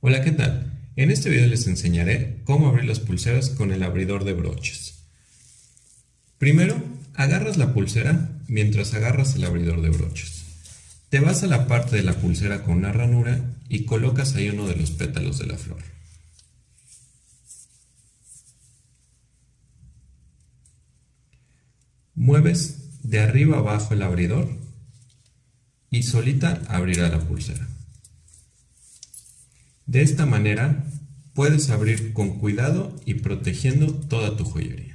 Hola, ¿qué tal? En este video les enseñaré cómo abrir las pulseras con el abridor de broches. Primero, agarras la pulsera mientras agarras el abridor de broches. Te vas a la parte de la pulsera con una ranura y colocas ahí uno de los pétalos de la flor. Mueves de arriba abajo el abridor y solita abrirá la pulsera. De esta manera puedes abrir con cuidado y protegiendo toda tu joyería.